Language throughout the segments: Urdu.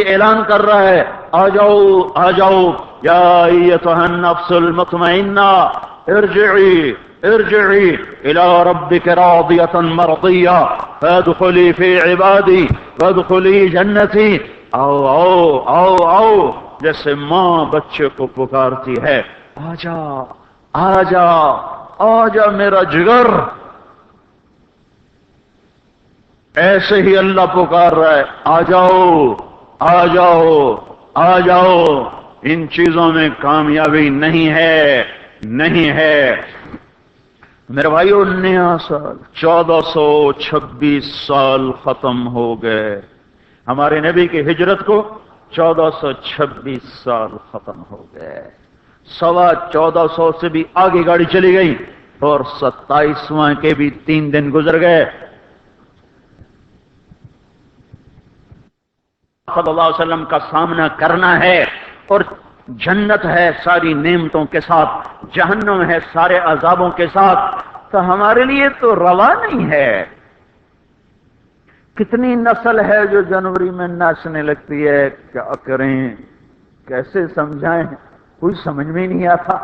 اعلان کر رہا ہے آ جاؤ آ جاؤ یا ایتھا النفس المطمئنہ ارجعی ارجعی الی ربک راضیۃ مرضیہ فادخلی فی عبادی وادخلی جنتی، آؤ آؤ آؤ آؤ، جیسے ماں بچے کو پکارتی ہے آ جا آ جا آ جا میرا جگر، ایسے ہی اللہ پکار رہا ہے آ جاؤ آ جاؤ آ جاؤ۔ ان چیزوں میں کامیابی نہیں ہے، نہیں ہے میرے بھائیو۔ نیا سال 1426 سال ختم ہو گئے، ہمارے نبی کی ہجرت کو 1426 سال ختم ہو گئے، 1425 سے بھی آگے گاڑی چلی گئی اور 27واں کے بھی 3 دن گزر گئے۔ صلی اللہ علیہ وسلم کا سامنا کرنا ہے، اور جنت ہے ساری نعمتوں کے ساتھ، جہنم ہے سارے عذابوں کے ساتھ، تو ہمارے لیے تو روا نہیں ہے۔ کتنی نسل ہے جو جنوری میں ناچنے لگتی ہے، کیا کریں کیسے سمجھائیں، کوئی سمجھ میں نہیں آتا،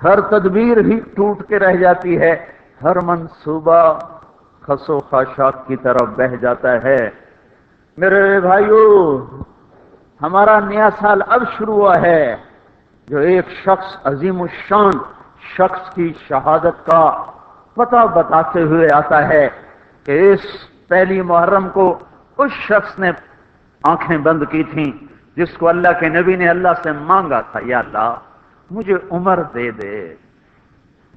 ہر تدبیر ہی ٹوٹ کے رہ جاتی ہے، ہر منصوبہ خس و خاشاک کی طرف بہہ جاتا ہے۔ میرے بھائیو، ہمارا نیا سال اب شروع ہوا ہے، جو ایک شخص عظیم الشان شخص کی شہادت کا پتہ بتاتے ہوئے آتا ہے کہ اس پہلی محرم کو اس شخص نے آنکھیں بند کی تھیں جس کو اللہ کے نبی نے اللہ سے مانگا تھا، یا اللہ مجھے عمر دے دے۔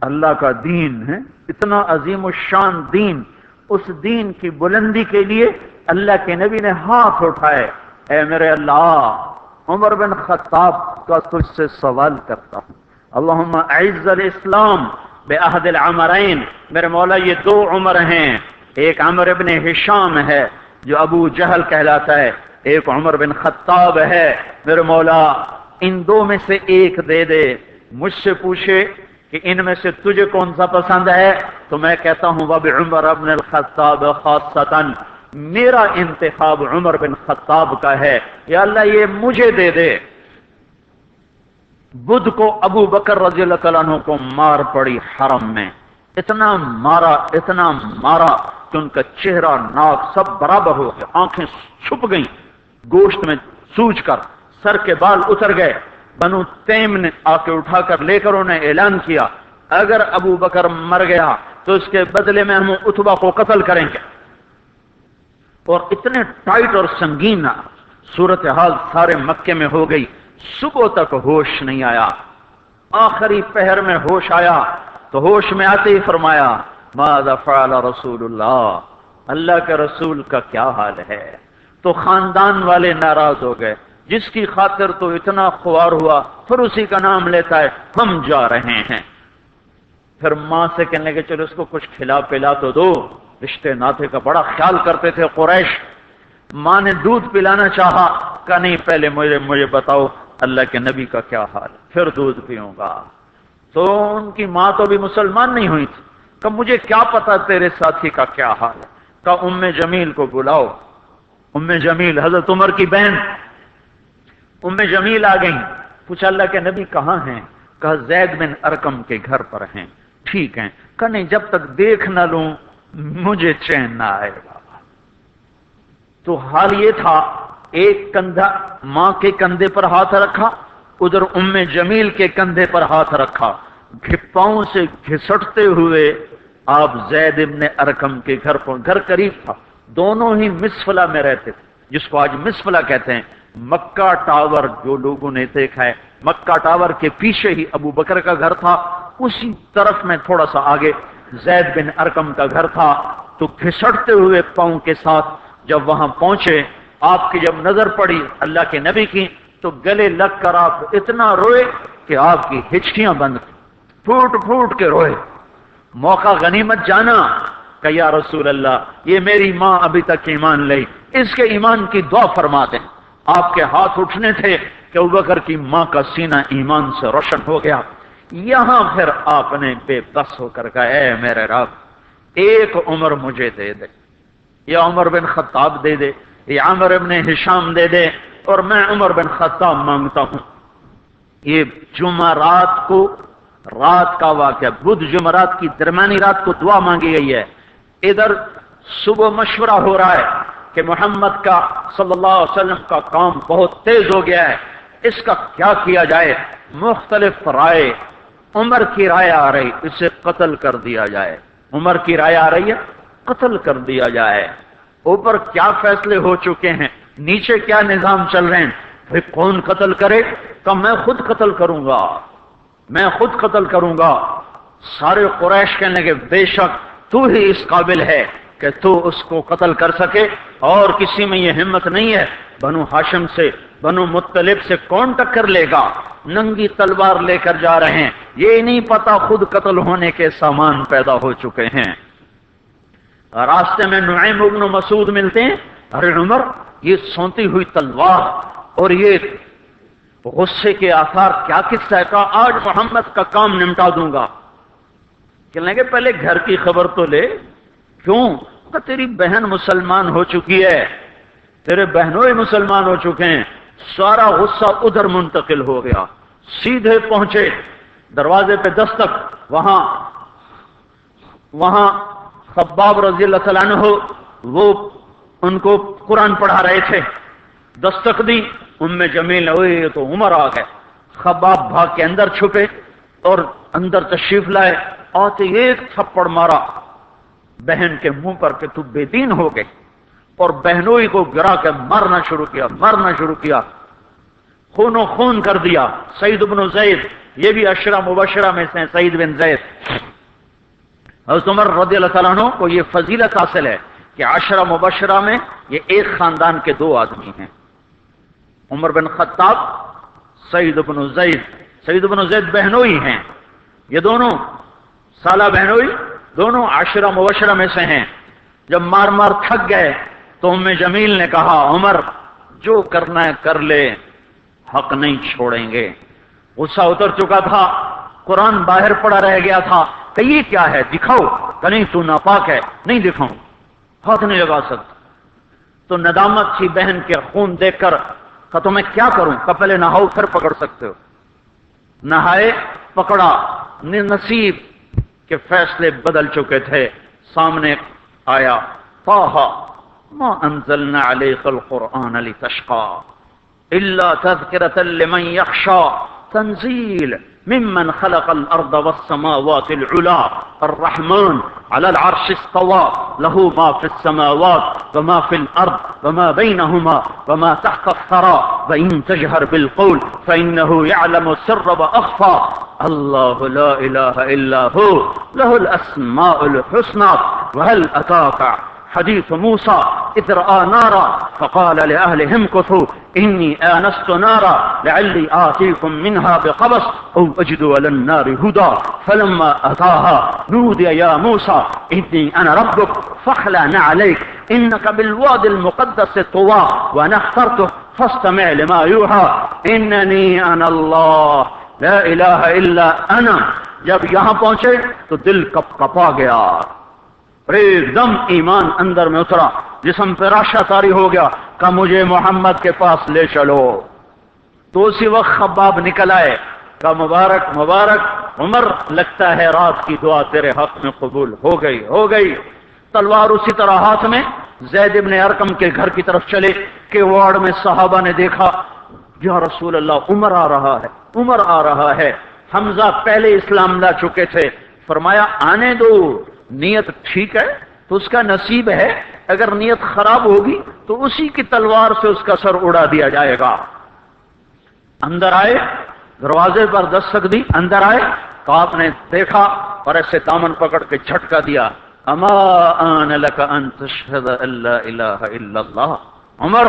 اللہ کا دین ہے اتنا عظیم الشان دین، اس دین کی بلندی کے لیے اللہ کے نبی نے ہاتھ اٹھائے، اے میرے اللہ عمر بن خطاب کا تجھ سے سوال کرتا ہوں، اللہم اعز الاسلام بعہد العمرین، میرے مولا یہ 2 عمر ہیں، ایک عمر ابن ہشام ہے جو ابو جہل کہلاتا ہے، ایک عمر بن خطاب ہے، میرے مولا ان 2 میں سے ایک دے دے۔ مجھ سے پوچھے کہ ان میں سے تجھے کون سا پسند ہے تو میں کہتا ہوں وبعمر بن الخطاب خاصۃ، میرا انتخاب عمر بن خطاب کا ہے، یا اللہ یہ مجھے دے دے۔ بدھ کو ابو بکر رضی اللہ تعالیٰ عنہ کو مار پڑی حرم میں، اتنا مارا کہ ان کا چہرہ ناک سب برابر ہو گیا، آنکھیں چھپ گئیں گوشت میں سوج کر، سر کے بال اتر گئے۔ بنو تیم نے آ کے اٹھا کر لے کر انہیں اعلان کیا اگر ابو بکر مر گیا تو اس کے بدلے میں ہم اتبا کو قتل کریں گے، اور اتنے ٹائٹ اور سنگین صورتحال سارے مکے میں ہو گئی۔ صبح تک ہوش نہیں آیا، آخری پہر میں ہوش آیا تو ہوش میں آتے ہی فرمایا ماذا فعل رسول اللہ، اللہ کے رسول کا کیا حال ہے۔ تو خاندان والے ناراض ہو گئے، جس کی خاطر تو اتنا خوار ہوا پھر اسی کا نام لیتا ہے، ہم جا رہے ہیں۔ پھر ماں سے کہنے لگے چلو اس کو کچھ کھلا پلا تو دو، رشتے ناطے کا بڑا خیال کرتے تھے قریش۔ ماں نے دودھ پلانا چاہا، کہا نہیں پہلے مجھے بتاؤ اللہ کے نبی کا کیا حال ہے، پھر دودھ پیوں گا۔ تو ان کی ماں تو بھی مسلمان نہیں ہوئی تھی، کہ مجھے کیا پتا تیرے ساتھی کا کیا حال ہے۔ کہا ام جمیل کو بلاؤ۔ ام جمیل حضرت عمر کی بہن ام جمیل آ گئیں، پوچھا اللہ کے نبی کہاں ہیں؟ کہا زید بن ارقم کے گھر پر ہیں۔ ٹھیک ہیں؟ کہا نہیں جب تک دیکھ نہ لوں مجھے چین نہ آئے گا۔ تو حال یہ تھا، ایک کندھا ماں کے کندھے پر ہاتھ رکھا، ادھر ام جمیل کے کندھے پر ہاتھ رکھا، پاؤں سے گھسٹتے ہوئے آپ زید ابن ارقم کے گھر پر، گھر قریب تھا، دونوں ہی مسفلہ میں رہتے تھے، جس کو آج مسفلہ کہتے ہیں۔ مکہ ٹاور جو لوگوں نے دیکھا ہے، مکہ ٹاور کے پیچھے ہی ابو بکر کا گھر تھا، اسی طرف میں تھوڑا سا آگے زید بن ارقم کا گھر تھا۔ تو گھسٹتے ہوئے پاؤں کے ساتھ جب وہاں پہنچے، آپ کی جب نظر پڑی اللہ کے نبی کی تو گلے لگ کر آپ اتنا روئے کہ آپ کی ہچکیاں بند، پھوٹ پھوٹ کے روئے۔ موقع غنیمت جانا کہ یا رسول اللہ یہ میری ماں ابھی تک ایمان لئی، اس کے ایمان کی دعا فرما دیں۔ آپ کے ہاتھ اٹھنے تھے کہ ابوبکر کی ماں کا سینہ ایمان سے روشن ہو گیا۔ یہاں پھر آپ نے بے بس ہو کر کہا اے میرے رب ایک عمر مجھے دے دے، یا عمر بن خطاب دے دے، یہ عامر ابن ہشام دے دے اور میں عمر بن خطاب مانگتا ہوں۔ یہ جمعرات کو رات کا واقعہ، بدھ جمعرات کی درمیانی رات کو دعا مانگی گئی ہے۔ ادھر صبح مشورہ ہو رہا ہے کہ محمد کا صلی اللہ علیہ وسلم کا کام بہت تیز ہو گیا ہے، اس کا کیا کیا جائے؟ مختلف رائے، عمر کی رائے آ رہی اسے قتل کر دیا جائے، عمر کی رائے آ رہی ہے قتل کر دیا جائے۔ اوپر کیا فیصلے ہو چکے ہیں، نیچے کیا نظام چل رہے ہیں، پھر کون قتل کرے؟ کہ میں خود قتل کروں گا، میں خود قتل کروں گا۔ سارے قریش کہنے کہ بے شک تو ہی اس قابل ہے کہ تو اس کو قتل کر سکے، اور کسی میں یہ ہمت نہیں ہے۔ بنو ہاشم سے، بنو مطلب سے کون ٹکر لے گا؟ ننگی تلوار لے کر جا رہے ہیں، یہ نہیں پتا خود قتل ہونے کے سامان پیدا ہو چکے ہیں۔ راستے میں نعیم بن مسعود ملتے ہیں، ارے عمر یہ سونتی ہوئی تلوار اور یہ غصے کے آثار کیا قصہ ہے؟ کہا آج محمد کا کام نمٹا دوں گا۔ کہنے کہ پہلے گھر کی خبر تو لے۔ کیوں؟ کہ تیری بہن مسلمان ہو چکی ہے، تیرے بہنوں ہی مسلمان ہو چکے ہیں۔ سارا غصہ ادھر منتقل ہو گیا، سیدھے پہنچے دروازے پہ دستک، وہاں خباب رضی اللہ تعالیٰ عنہ وہ ان کو قرآن پڑھا رہے تھے، دستک دی، جمیل ہوئے تو عمر آ گئے۔ خباب بھاگ کے اندر چھپے اور اندر تشریف لائے، آتے ایک تھپڑ مارا بہن کے منہ پر کہ تو بے دین ہو گئے، اور بہنوئی کو گرا کے مارنا شروع کیا، خون و خون کر دیا۔ سعید بن زید، یہ بھی عشرہ مبشرہ میں سے ہیں، سعید بن زید۔ حضرت عمر رضی اللہ تعالیٰ عنہ کو یہ فضیلت حاصل ہے کہ عشرہ مبشرہ میں یہ ایک خاندان کے دو آدمی ہیں، عمر بن خطاب، سعید بن زید۔ سعید بن زید بہنوئی ہیں، یہ دونوں سالہ بہنوئی، دونوں عشرہ مبشرہ میں سے ہیں۔ جب مار مار تھک گئے تو جمیل نے کہا عمر جو کرنا ہے کر لے، حق نہیں چھوڑیں گے۔ غصہ اتر چکا تھا، قرآن باہر پڑا رہ گیا تھا کہ یہ کیا ہے دکھاؤ، کہ نہیں تو ناپاک ہے، نہیں دکھاؤں، ہاتھ نہیں لگا سکتا۔ تو ندامت تھی بہن کے خون دیکھ کر، کہ تو میں کیا کروں؟ کہ پہلے نہاؤ پھر پکڑ سکتے ہو۔ نہائے، پکڑا، نصیب کے فیصلے بدل چکے تھے۔ سامنے آیا طٰہ ما انزلنا علیک القرآن لتشقى الا تذکرۃ لمن یخشى تنزیل ممن خلق الارض والسماوات العلا الرحمن على العرش استوى له ما في السماوات وما في الارض وما بينهما وما تحت الثرى وان تجهر بالقول فانه يعلم السر واخفى الله لا اله الا هو له الاسماء الحسنى وهل اتاك حديث موسى إذ رأى نارا فقال لأهلهم امكثوا إني آنست نارا لعلي آتيكم منها بقبس أو أجد على النار هدى فلما أتاها نودي يا موسى إني أنا ربك فاخلع نعليك إنك بالوادي المقدس طوى وأنا اخترتك فاستمع لما يوحى إنني أنا الله لا إله إلا أنا۔ جب یہاں پہنچے تو دل کپ کپا گیا، ایک دم ایمان اندر میں اترا، جسم پہ راشا طاری ہو گیا کہ مجھے محمد کے پاس لے چلو۔ تو اسی وقت خباب نکل آئے کہ مبارک مبارک عمر، لگتا ہے رات کی دعا تیرے حق میں قبول ہو گئی۔ تلوار اسی طرح ہاتھ میں زید ابن ارقم کے گھر کی طرف چلے کہ وارڈ میں صحابہ نے دیکھا یا رسول اللہ عمر آ رہا ہے۔ حمزہ پہلے اسلام لا چکے تھے، فرمایا آنے دو، نیت ٹھیک ہے تو اس کا نصیب ہے، اگر نیت خراب ہوگی تو اسی کی تلوار سے اس کا سر اڑا دیا جائے گا۔ اندر آئے، دروازے پر دستک دی، اندر آئے تو آپ نے دیکھا اور ایسے دامن پکڑ کے جھٹکا دیا، اما آن لک ان تشہد ان لا الہ الا اللہ، عمر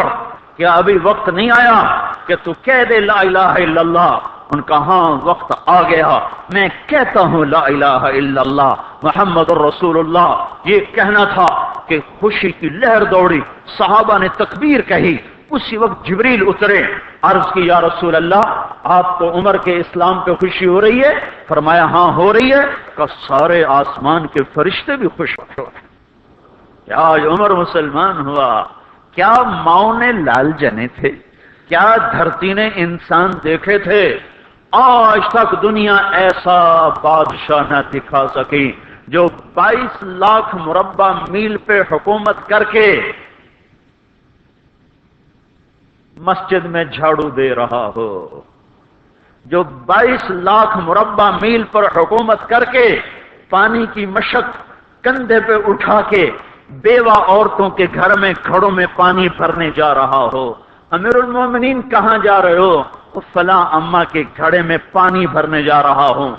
کیا ابھی وقت نہیں آیا کہ تو کہہ دے لا الہ الا اللہ؟ ان کا ہاں وقت آ گیا، میں کہتا ہوں لا الہ الا اللہ محمد الرسول اللہ۔ یہ کہنا تھا کہ خوشی کی لہر دوڑی، صحابہ نے تکبیر کہی، اسی وقت جبریل اترے، عرض کی یا رسول اللہ آپ کو عمر کے اسلام پہ خوشی ہو رہی ہے؟ فرمایا ہاں ہو رہی ہے، کہ سارے آسمان کے فرشتے بھی خوش ہو کہ آج عمر مسلمان ہوا، کیا ماؤں نے لال جنے تھے؟ کیا دھرتی نے انسان دیکھے تھے؟ آج تک دنیا ایسا بادشاہ نہ دکھا سکی جو 22 لاکھ مربع میل پہ حکومت کر کے مسجد میں جھاڑو دے رہا ہو، جو 22 لاکھ مربع میل پر حکومت کر کے پانی کی مشق کندھے پہ اٹھا کے بیوہ عورتوں کے گھر میں گھڑوں میں پانی بھرنے جا رہا ہو۔ امیر المومنین کہاں جا رہے ہو؟ فلاں اماں کے گھڑے میں پانی بھرنے جا رہا ہوں،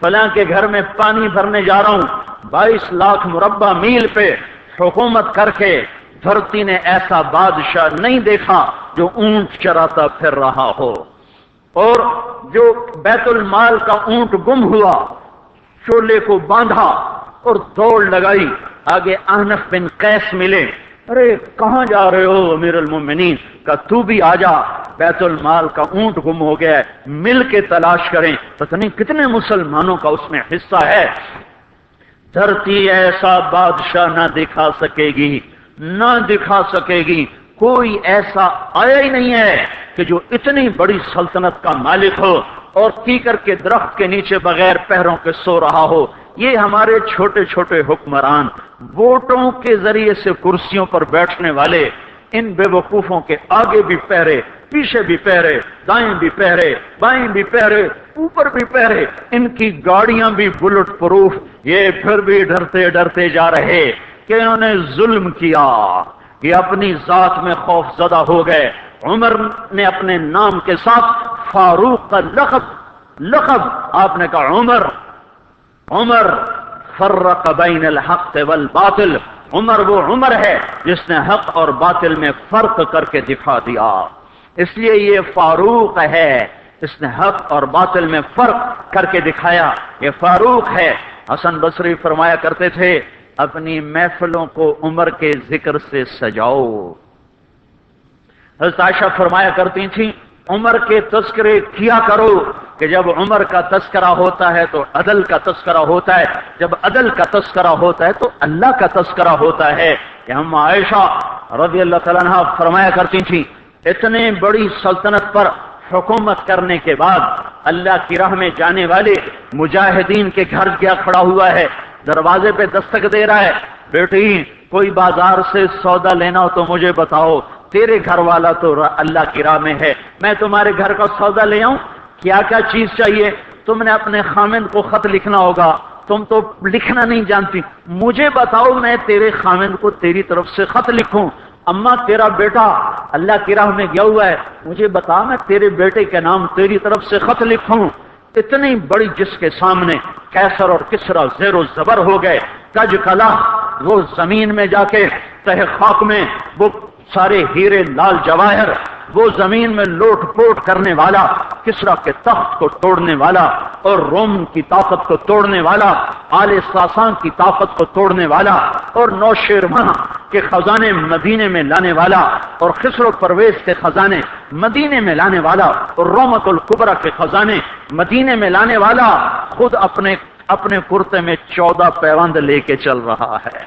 فلاں کے گھر میں پانی بھرنے جا رہا ہوں۔ 22 لاکھ مربع میل پہ حکومت کر کے دھرتی نے ایسا بادشاہ نہیں دیکھا جو اونٹ چراتا پھر رہا ہو، اور جو بیت المال کا اونٹ گم ہوا، چولے کو باندھا اور دوڑ لگائی، آگے احنف بن قیس ملے، ارے کہاں جا رہے ہو امیر المومنین؟ کہ تو بھی آجا، بیت المال کا اونٹ گم ہو گیا ہے، مل کے تلاش کریں۔ پتہ نہیں کتنے مسلمانوں کا اس میں حصہ ہے۔ دھرتی ایسا بادشاہ نہ دکھا سکے گی، نہ دکھا سکے گی، کوئی ایسا آیا ہی نہیں ہے کہ جو اتنی بڑی سلطنت کا مالک ہو اور کیکر کے درخت کے نیچے بغیر پیروں کے سو رہا ہو۔ یہ ہمارے چھوٹے چھوٹے حکمران، ووٹوں کے ذریعے سے کرسیوں پر بیٹھنے والے، ان بے وقوفوں کے آگے بھی پہرے، پیچھے بھی پہرے، دائیں بھی پہرے، بائیں بھی پہرے، اوپر بھی پہرے، ان کی گاڑیاں بھی بلٹ پروف، یہ پھر بھی ڈرتے ڈرتے جا رہے کہ انہوں نے ظلم کیا، یہ اپنی ذات میں خوف زدہ ہو گئے۔ عمر نے اپنے نام کے ساتھ فاروق کا لقب آپ نے کہا عمر فرق بین الحق والباطل، عمر وہ عمر ہے جس نے حق اور باطل میں فرق کر کے دکھا دیا، اس لیے یہ فاروق ہے، اس نے حق اور باطل میں فرق کر کے دکھایا، یہ فاروق ہے۔ حسن بصری فرمایا کرتے تھے اپنی محفلوں کو عمر کے ذکر سے سجاؤ۔ حضرت عائشہ فرمایا کرتی تھیں عمر کے تذکرے کیا کرو، کہ جب عمر کا تذکرہ ہوتا ہے تو عدل کا تذکرہ ہوتا ہے، جب عدل کا تذکرہ ہوتا ہے تو اللہ کا تذکرہ ہوتا ہے۔ کہ ہم عائشہ رضی اللہ تعالیٰ عنہ فرمایا کرتی تھیں اتنے بڑی سلطنت پر حکومت کرنے کے بعد اللہ کی راہ میں جانے والے مجاہدین کے گھر کیا کھڑا ہوا ہے، دروازے پہ دستک دے رہا ہے، بیٹی کوئی بازار سے سودا لینا ہو تو مجھے بتاؤ، تیرے گھر والا تو اللہ کی راہ میں ہے، میں تمہارے گھر کا سودا لے آؤں، کیا کیا چیز چاہیے؟ تم نے اپنے خامند کو خط لکھنا ہوگا، تم تو لکھنا نہیں جانتی، مجھے بتاؤ میں تیرے خامند کو تیری طرف سے خط لکھوں۔ اماں تیرا بیٹا اللہ کی راہ میں گیا ہوا ہے، مجھے بتا میں تیرے بیٹے کے نام تیری طرف سے خط لکھوں۔ اتنی بڑی جس کے سامنے کیسر اور کسرا زیر و زبر ہو گئے، کج کلا وہ زمین میں جا کے تہ خاک میں وہ سارے ہیرے لال جواہر، وہ زمین میں لوٹ پوٹ کرنے والا، کسرا کے تخت کو توڑنے والا اور روم کی طاقت کو توڑنے والا، آل ساسان کی طاقت کو توڑنے والا اور نوشیروان کے خزانے مدینے میں لانے والا اور خسرو پرویز کے خزانے مدینے میں لانے والا اور رومت الکبرى کے خزانے مدینے میں لانے والا خود اپنے کرتے میں 14 پیوند لے کے چل رہا ہے۔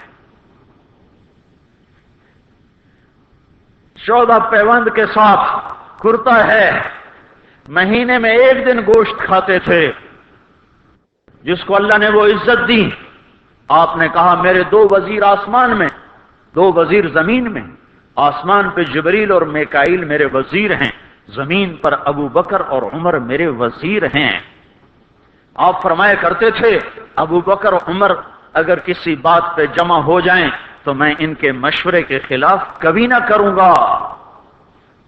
14 پیوند کے ساتھ کرتا ہے، مہینے میں 1 دن گوشت کھاتے تھے، جس کو اللہ نے وہ عزت دی۔ آپ نے کہا میرے 2 وزیر آسمان میں، 2 وزیر زمین میں، آسمان پہ جبریل اور میکائیل میرے وزیر ہیں، زمین پر ابو بکر اور عمر میرے وزیر ہیں۔ آپ فرمایا کرتے تھے ابو بکر اور عمر اگر کسی بات پہ جمع ہو جائیں تو میں ان کے مشورے کے خلاف کبھی نہ کروں گا۔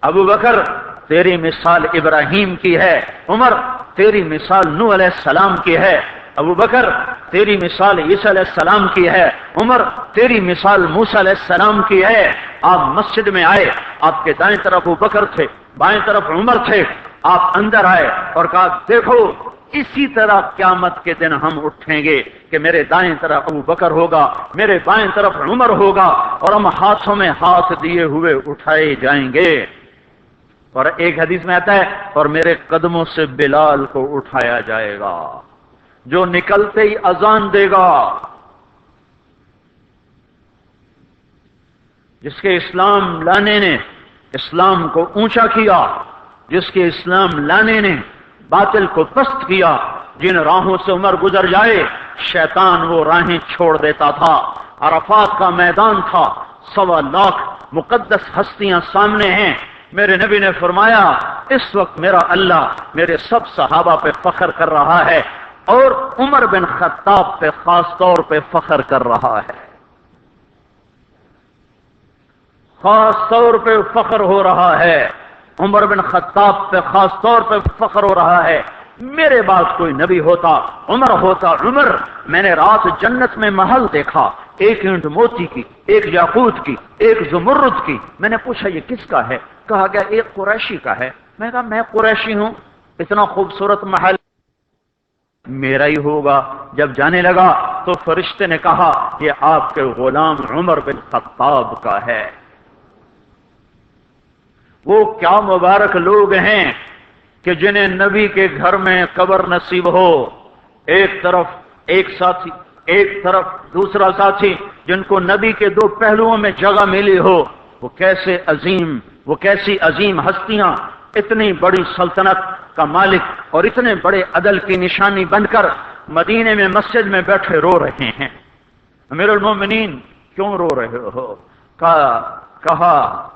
ابو بکر تیری مثال ابراہیم کی ہے، عمر تیری مثال نوح علیہ السلام کی ہے، ابو بکر تیری مثال عیسیٰ علیہ السلام کی ہے، عمر تیری مثال موسیٰ علیہ السلام کی ہے۔ آپ مسجد میں آئے، آپ کے دائیں طرف ابو بکر تھے، بائیں طرف عمر تھے، آپ اندر آئے اور کہا دیکھو اسی طرح قیامت کے دن ہم اٹھیں گے کہ میرے دائیں طرف ابو بکر ہوگا، میرے بائیں طرف عمر ہوگا اور ہم ہاتھوں میں ہاتھ دیے ہوئے اٹھائے جائیں گے۔ اور ایک حدیث میں آتا ہے اور میرے قدموں سے بلال کو اٹھایا جائے گا جو نکلتے ہی اذان دے گا۔ جس کے اسلام لانے نے اسلام کو اونچا کیا، جس کے اسلام لانے نے باطل کو پست کیا، جن راہوں سے عمر گزر جائے شیطان وہ راہیں چھوڑ دیتا تھا۔ عرفات کا میدان تھا، 1.25 لاکھ مقدس ہستیاں سامنے ہیں۔ میرے نبی نے فرمایا اس وقت میرا اللہ میرے سب صحابہ پہ فخر کر رہا ہے اور عمر بن خطاب پہ خاص طور پہ فخر کر رہا ہے، خاص طور پہ فخر ہو رہا ہے، عمر بن خطاب پہ خاص طور پہ فخر ہو رہا ہے۔ میرے بعد کوئی نبی ہوتا عمر ہوتا۔ عمر، میں نے رات جنت میں محل دیکھا، ایک اینٹ موتی کی، ایک یاقوت کی، ایک زمرد کی۔ میں نے پوچھا یہ کس کا ہے؟ کہا گیا ایک قریشی کا ہے۔ میں کہا میں قریشی ہوں، اتنا خوبصورت محل میرا ہی ہوگا۔ جب جانے لگا تو فرشتے نے کہا یہ آپ کے غلام عمر بن خطاب کا ہے۔ وہ کیا مبارک لوگ ہیں کہ جنہیں نبی کے گھر میں قبر نصیب ہو، ایک طرف ایک ساتھی، ایک طرف دوسرا ساتھی، جن کو نبی کے دو پہلوؤں میں جگہ ملی ہو۔ وہ کیسی عظیم ہستیاں اتنی بڑی سلطنت کا مالک اور اتنے بڑے عدل کی نشانی بن کر مدینے میں مسجد میں بیٹھے رو رہے ہیں۔ امیر المومنین کیوں رو رہے ہو؟ کہا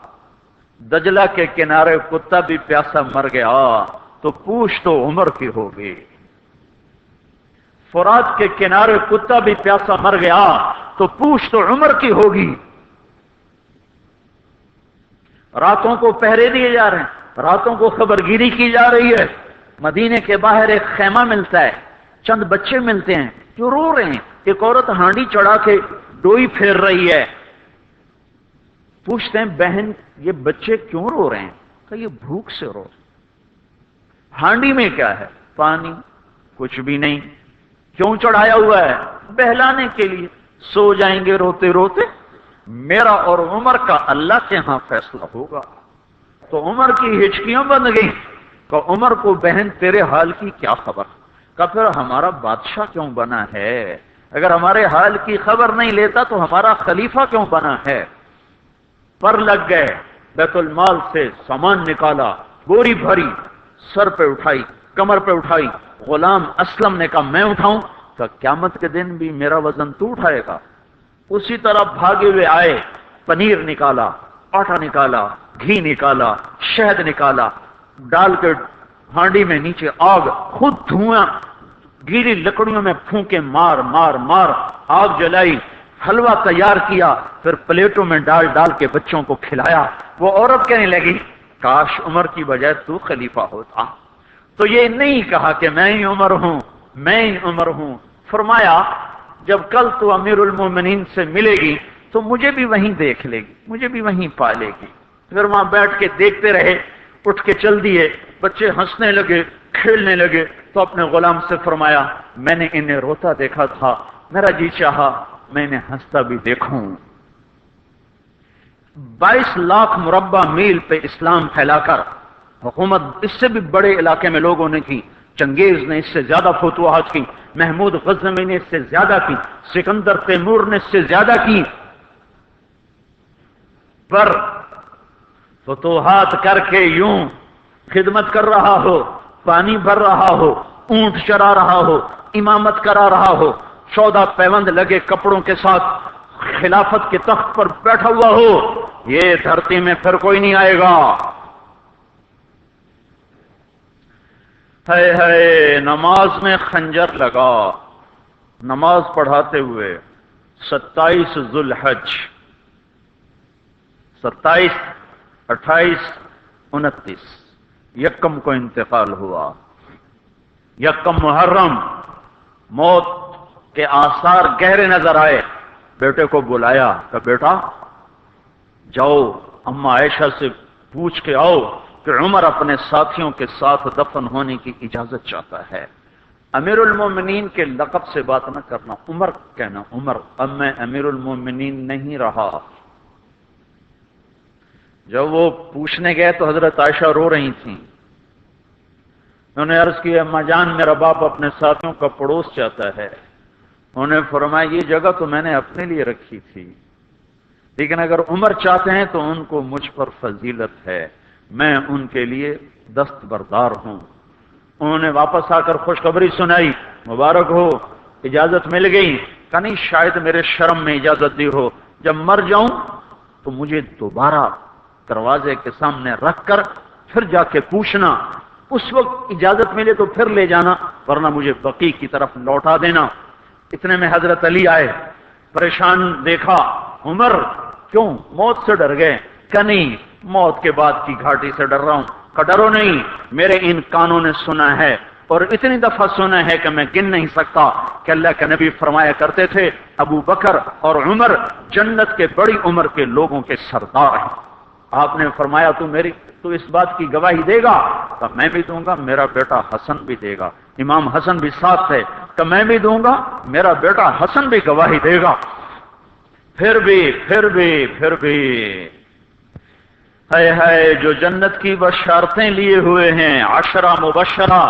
دجلہ کے کنارے کتا بھی پیاسا مر گیا تو پوچھ تو عمر کی ہوگی، فرات کے کنارے کتا بھی پیاسا مر گیا تو پوچھ تو عمر کی ہوگی۔ راتوں کو پہرے دیے جا رہے ہیں، راتوں کو خبرگیری کی جا رہی ہے۔ مدینے کے باہر ایک خیمہ ملتا ہے، چند بچے ملتے ہیں جو رو رہے ہیں۔ ایک عورت ہانڈی چڑھا کے ڈوئی پھیر رہی ہے۔ پوچھتے ہیں بہن یہ بچے کیوں رو رہے ہیں؟ کہ یہ بھوک سے رو۔ ہانڈی میں کیا ہے؟ پانی، کچھ بھی نہیں۔ کیوں چڑھایا ہوا ہے؟ بہلانے کے لیے۔ سو جائیں گے روتے روتے، میرا اور عمر کا اللہ کے ہاں فیصلہ ہوگا۔ تو عمر کی ہچکیاں بند گئیں کہ عمر کو بہن تیرے حال کی کیا خبر؟ کہ پھر ہمارا بادشاہ کیوں بنا ہے؟ اگر ہمارے حال کی خبر نہیں لیتا تو ہمارا خلیفہ کیوں بنا ہے؟ پر لگ گئے، بیت المال سے سامان نکالا، بوری بھری، سر پہ اٹھائی، کمر پہ اٹھائی۔ غلام اسلم نے کہا میں اٹھاؤں؟ کہ قیامت کے دن بھی میرا وزن تو اٹھائے گا۔ اسی طرح بھاگے ہوئے آئے، پنیر نکالا، آٹا نکالا، گھی نکالا، شہد نکالا، ڈال کے ہانڈی میں نیچے آگ، خود دھواں، گیلی لکڑیوں میں پھونکے مار مار مار آگ جلائی، حلوہ تیار کیا، پھر پلیٹوں میں ڈال ڈال کے بچوں کو کھلایا۔ وہ عورت کہنے لگی کاش عمر کی بجائے تو خلیفہ ہوتا۔ تو یہ نہیں کہا کہ میں ہی عمر ہوں، میں ہی عمر ہوں۔ فرمایا جب کل تو امیر المومنین سے ملے گی تو مجھے بھی وہیں دیکھ لے گی، مجھے بھی وہیں پا لے گی۔ پھر وہاں بیٹھ کے دیکھتے رہے، اٹھ کے چل دیے۔ بچے ہنسنے لگے، کھیلنے لگے، تو اپنے غلام سے فرمایا میں نے انہیں روتا دیکھا تھا، میرا جی چاہا میں انہیں ہنستا بھی دیکھوں۔ 22 لاکھ مربع میل پہ اسلام پھیلا کر حکومت اس سے بھی بڑے علاقے میں لوگوں نے کی۔ چنگیز نے اس سے زیادہ فتوحات کی، محمود غزنوی نے اس سے زیادہ کی، سکندر تیمور نے اس سے زیادہ کی۔ پر فتوحات کر کے یوں خدمت کر رہا ہو، پانی بھر رہا ہو، اونٹ چرا رہا ہو، امامت کرا رہا ہو، 14 پیوند لگے کپڑوں کے ساتھ خلافت کے تخت پر بیٹھا ہوا ہو، یہ دھرتی میں پھر کوئی نہیں آئے گا۔ ہے نماز میں خنجر لگا، نماز پڑھاتے ہوئے 27 ذوالحج، 27، 28، 29 یکم کو انتقال ہوا۔ یکم محرم موت کے آثار گہرے نظر آئے۔ بیٹے کو بلایا کہ بیٹا جاؤ اما عائشہ سے پوچھ کے آؤ کہ عمر اپنے ساتھیوں کے ساتھ دفن ہونے کی اجازت چاہتا ہے۔ امیر المومنین کے لقب سے بات نہ کرنا، عمر کہنا۔ عمر، اب میں امیر المومنین نہیں رہا۔ جب وہ پوچھنے گئے تو حضرت عائشہ رو رہی تھیں۔ انہوں نے عرض کی اما جان میرا باپ اپنے ساتھیوں کا پڑوس چاہتا ہے۔ انہوں نے فرمایا یہ جگہ تو میں نے اپنے لیے رکھی تھی، لیکن اگر عمر چاہتے ہیں تو ان کو مجھ پر فضیلت ہے، میں ان کے لیے دستبردار ہوں۔ انہوں نے واپس آ کر خوشخبری سنائی، مبارک ہو، اجازت مل گئی۔ کہ نہیں، شاید میرے شرم میں اجازت دی ہو، جب مر جاؤں تو مجھے دوبارہ دروازے کے سامنے رکھ کر پھر جا کے پوچھنا، اس وقت اجازت ملے تو پھر لے جانا، ورنہ مجھے بقیع کی طرف لوٹا دینا۔ اتنے میں حضرت علی آئے، پریشان دیکھا، عمر کیوں موت سے ڈر گئے؟ کہ نہیں، موت کے بعد کی گھاٹی سے ڈر رہا ہوں۔ کہ ڈرو نہیں، میرے ان کانوں نے سنا ہے اور اتنی دفعہ سنا ہے کہ میں گن نہیں سکتا کہ اللہ کے نبی فرمایا کرتے تھے ابو بکر اور عمر جنت کے بڑی عمر کے لوگوں کے سردار ہیں۔ آپ نے فرمایا تو اس بات کی گواہی دے گا؟ تو میں بھی دوں گا، میرا بیٹا حسن بھی دے گا۔ امام حسن بھی ساتھ ہے کہ میں بھی دوں گا، میرا بیٹا حسن بھی گواہی دے گا۔ پھر بھی ہے جو جنت کی بشارتیں لیے ہوئے ہیں، 10 مبشرہ،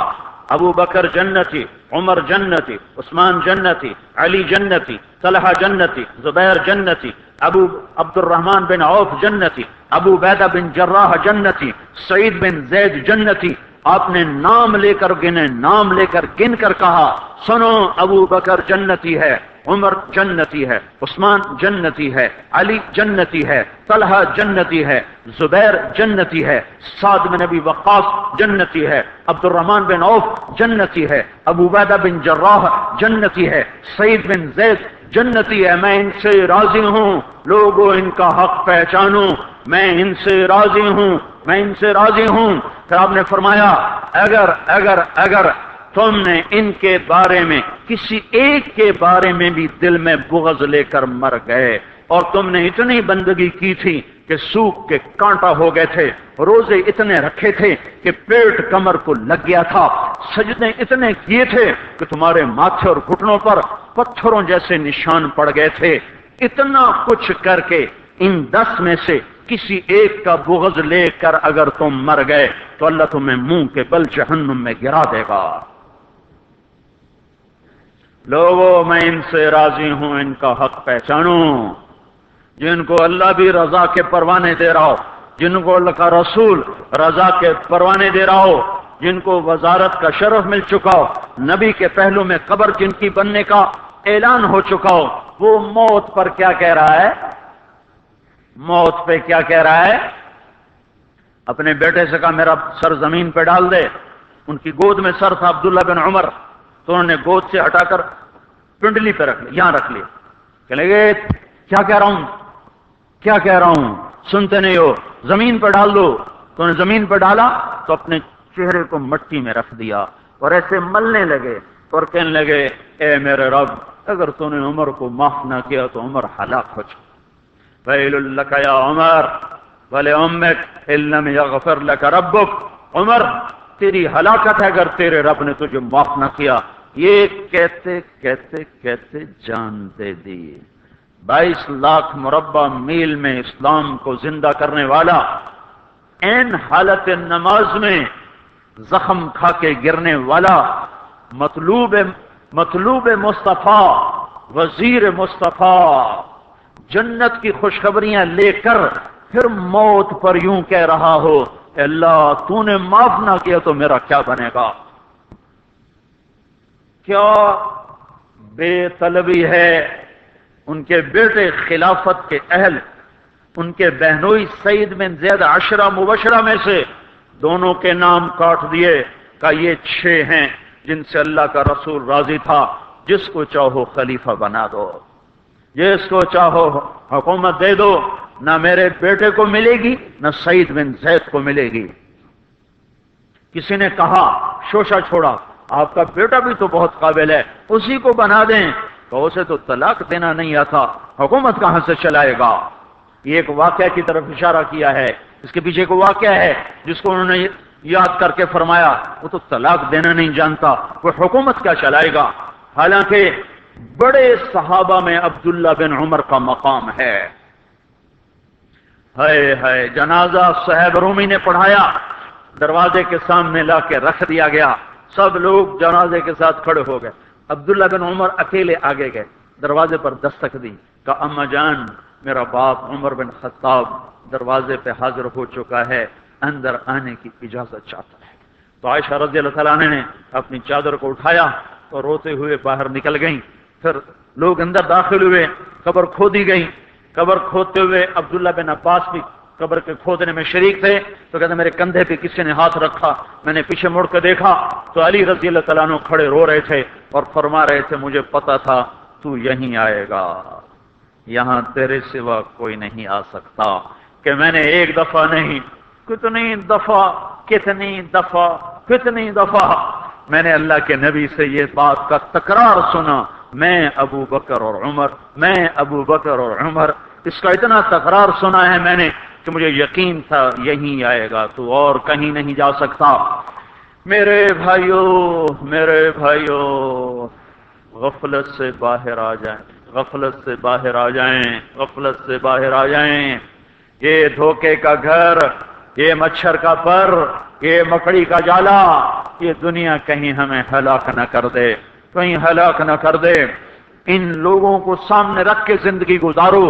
ابو بکر جنتی، عمر جنتی، عثمان جنتی، علی جنتی، طلحہ جنتی، زبیر جنتی، ابو عبد الرحمن بن عوف جنتی، ابو عبیدہ بن جراح جنتی، سعید بن زید جنتی۔ آپ نے نام لے کر گنے، نام لے کر گن کر کہا، سنو ابو بکر جنتی ہے، عمر جنتی ہے، عثمان جنتی ہے، علی جنتی ہے، طلحہ جنتی ہے، زبیر جنتی ہے، سعد بن ابی وقاص جنتی ہے، عبد الرحمن بن عوف جنتی ہے، ابو عبیدہ بن جراح جنتی ہے، سعید بن زید جنتی ہے۔ میں ان سے راضی ہوں، لوگوں ان کا حق پہچانو، میں ان سے راضی ہوں، میں ان سے راضی ہوں۔ پھر آپ نے فرمایا اگر تم نے ان کے بارے میں کسی ایک کے بارے میں بھی دل میں بغض لے کر مر گئے، اور تم نے اتنی بندگی کی تھی کہ سوکھ کے کانٹا ہو گئے تھے، روزے اتنے رکھے تھے کہ پیٹ کمر کو لگ گیا تھا، سجدے اتنے کیے تھے کہ تمہارے ماتھے اور گھٹنوں پر پتھروں جیسے نشان پڑ گئے تھے، اتنا کچھ کر کے ان 10 میں سے کسی ایک کا بغض لے کر اگر تم مر گئے تو اللہ تمہیں منہ کے بل جہنم میں گرا دے گا۔ لوگوں میں ان سے راضی ہوں، ان کا حق پہچانو، جن کو اللہ بھی رضا کے پروانے دے رہا ہو، جن کو اللہ کا رسول رضا کے پروانے دے رہا ہو، جن کو وزارت کا شرف مل چکا ہو، نبی کے پہلو میں قبر جن کی بننے کا اعلان ہو چکا ہو، وہ موت پر کیا کہہ رہا ہے؟ موت پہ کیا کہہ رہا ہے؟ اپنے بیٹے سے کہا میرا سر زمین پہ ڈال دے۔ ان کی گود میں سر تھا عبداللہ بن عمر، تو انہوں نے گود سے ہٹا کر پنڈلی پہ رکھ لیا، یہاں رکھ لیا۔ کہ لگے کیا کہہ رہا ہوں، کیا کہہ رہا ہوں، سنتے نہیں ہو، زمین پہ ڈال دو۔ تو انہوں نے زمین پہ ڈالا تو اپنے چہرے کو مٹی میں رکھ دیا اور ایسے ملنے لگے اور کہنے لگے اے میرے رب، اگر تو نے عمر کو معاف نہ کیا تو عمر ہلاک ہو جائے۔ ویل لک یا عمر ولامک ان لم یغفر لک ربک، عمر تیری ہلاکت ہے اگر تیرے رب نے تجھے معاف نہ کیا۔ یہ کہتے کہتے کہتے جان دے دی۔ 22 لاکھ مربع میل میں اسلام کو زندہ کرنے والا، این حالت نماز میں زخم کھا کے گرنے والا، مطلوب مصطفیٰ، وزیر مصطفیٰ، جنت کی خوشخبریاں لے کر پھر موت پر یوں کہہ رہا ہو اے اللہ تو نے معاف نہ کیا تو میرا کیا بنے گا؟ کیا بے طلبی ہے۔ ان کے بیٹے خلافت کے اہل، ان کے بہنوئی سعید بن زید 10 مبشرہ میں سے دونوں کے نام کاٹ دیے کہ یہ 6 ہیں جن سے اللہ کا رسول راضی تھا، جس کو چاہو خلیفہ بنا دو، جس کو چاہو حکومت دے دو، نہ میرے بیٹے کو ملے گی نہ سعید بن زید کو ملے گی۔ کسی نے کہا شوشہ چھوڑا، آپ کا بیٹا بھی تو بہت قابل ہے، اسی کو بنا دیں۔ تو اسے تو طلاق دینا نہیں آتا، حکومت کہاں سے چلائے گا؟ یہ ایک واقعہ کی طرف اشارہ کیا ہے، اس کے پیچھے کوئی واقعہ ہے جس کو انہوں نے یاد کر کے فرمایا وہ تو طلاق دینا نہیں جانتا، وہ حکومت کیا چلائے گا؟ حالانکہ بڑے صحابہ میں عبداللہ بن عمر کا مقام ہے۔ ہے جنازہ صہیب رومی نے پڑھایا، دروازے کے سامنے لا کے رکھ دیا گیا، سب لوگ جنازے کے ساتھ کھڑے ہو گئے، عبداللہ بن عمر اکیلے آگے گئے، دروازے پر دستک دی، کہا اما جان میرا باپ عمر بن خطاب دروازے پہ حاضر ہو چکا ہے، اندر آنے کی اجازت چاہتا ہے۔ تو عائشہ رضی اللہ تعالیٰ عنہ نے اپنی چادر کو اٹھایا اور روتے ہوئے باہر نکل گئیں۔ پھر لوگ اندر داخل ہوئے، قبر کھودی گئی۔ قبر کھودتے ہوئے عبداللہ بن عباس بھی قبر کے کھودنے میں شریک تھے۔ تو کہتے میرے کندھے پہ کسی نے ہاتھ رکھا، میں نے پیچھے مڑ کے دیکھا تو علی رضی اللہ تعالیٰ عنہ کھڑے رو رہے تھے اور فرما رہے تھے مجھے پتا تھا تو یہیں آئے گا، یہاں تیرے سوا کوئی نہیں آ سکتا۔ کہ میں نے ایک دفعہ نہیں، کتنی دفعہ میں نے اللہ کے نبی سے یہ بات کا تکرار سنا، میں ابو بکر اور عمر، اس کا اتنا تکرار سنا ہے میں نے کہ مجھے یقین تھا یہیں آئے گا، تو اور کہیں نہیں جا سکتا۔ میرے بھائیو غفلت سے باہر آ جائیں، غفلت سے باہر آ جائیں۔ یہ دھوکے کا گھر، یہ مچھر کا پر، یہ مکڑی کا جالا، یہ دنیا کہیں ہمیں ہلاک نہ کر دے۔ ان لوگوں کو سامنے رکھ کے زندگی گزارو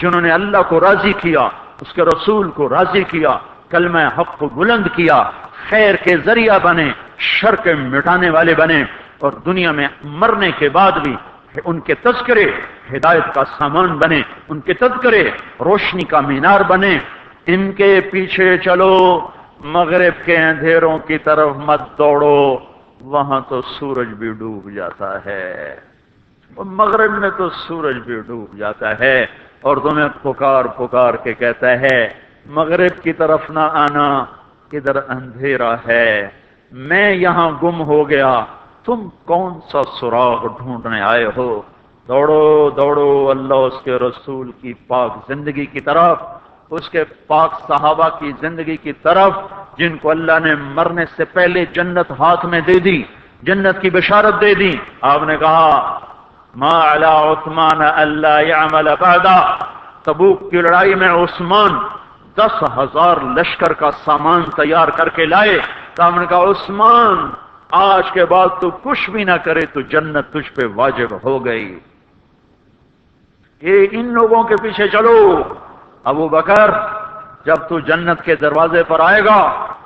جنہوں نے اللہ کو راضی کیا، اس کے رسول کو راضی کیا، کلمہ حق کو بلند کیا، خیر کے ذریعہ بنے، شر کے مٹانے والے بنے، اور دنیا میں مرنے کے بعد بھی ان کے تذکرے ہدایت کا سامان بنے، ان کے تذکرے روشنی کا مینار بنے۔ ان کے پیچھے چلو، مغرب کے اندھیروں کی طرف مت دوڑو، وہاں تو سورج بھی ڈوب جاتا ہے، مغرب میں تو سورج بھی ڈوب جاتا ہے، اور تمہیں پکار کے کہتا ہے مغرب کی طرف نہ آنا، ادھر اندھیرا ہے، میں یہاں گم ہو گیا، تم کون سا سراغ ڈھونڈنے آئے ہو؟ دوڑو اللہ اس کے رسول کی پاک زندگی کی طرف، اس کے پاک صحابہ کی زندگی کی طرف، جن کو اللہ نے مرنے سے پہلے جنت ہاتھ میں دے دی، جنت کی بشارت دے دی۔ آپ نے کہا ما علی عثمان الا یعمل بعدا، تبوک کی لڑائی میں عثمان 10,000 لشکر کا سامان تیار کر کے لائے۔ تو آپ نے کہا عثمان آج کے بعد تو کچھ بھی نہ کرے تو جنت تجھ پہ واجب ہو گئی۔ یہ ان لوگوں کے پیچھے چلو۔ ابو بکر جب تو جنت کے دروازے پر آئے گا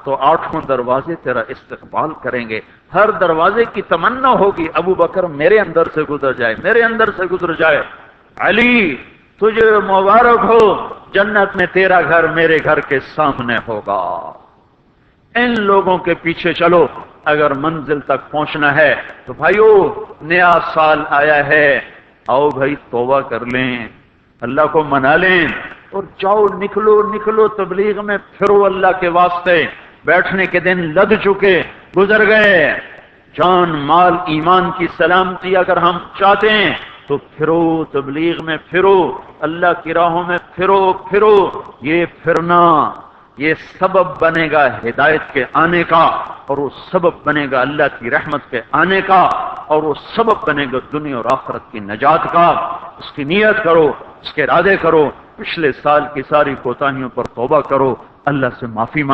تو 8 دروازے تیرا استقبال کریں گے، ہر دروازے کی تمنا ہوگی ابو بکر میرے اندر سے گزر جائے۔ علی تجھے مبارک ہو، جنت میں تیرا گھر میرے گھر کے سامنے ہوگا۔ ان لوگوں کے پیچھے چلو۔ اگر منزل تک پہنچنا ہے تو بھائیو نیا سال آیا ہے، آؤ بھائی توبہ کر لیں، اللہ کو منا لیں، اور جاؤ نکلو تبلیغ میں پھرو اللہ کے واسطے۔ بیٹھنے کے دن لگ چکے، گزر گئے۔ جان مال ایمان کی سلامتی اگر ہم چاہتے ہیں تو پھرو تبلیغ میں، پھرو اللہ کی راہوں میں، پھرو۔ یہ پھرنا یہ سبب بنے گا ہدایت کے آنے کا، اور وہ سبب بنے گا اللہ کی رحمت کے آنے کا، اور وہ سبب بنے گا دنیا اور آخرت کی نجات کا۔ اس کی نیت کرو، اس کے ارادے کرو، پچھلے سال کی ساری کوتاہیوں پر توبہ کرو، اللہ سے معافی مانگو۔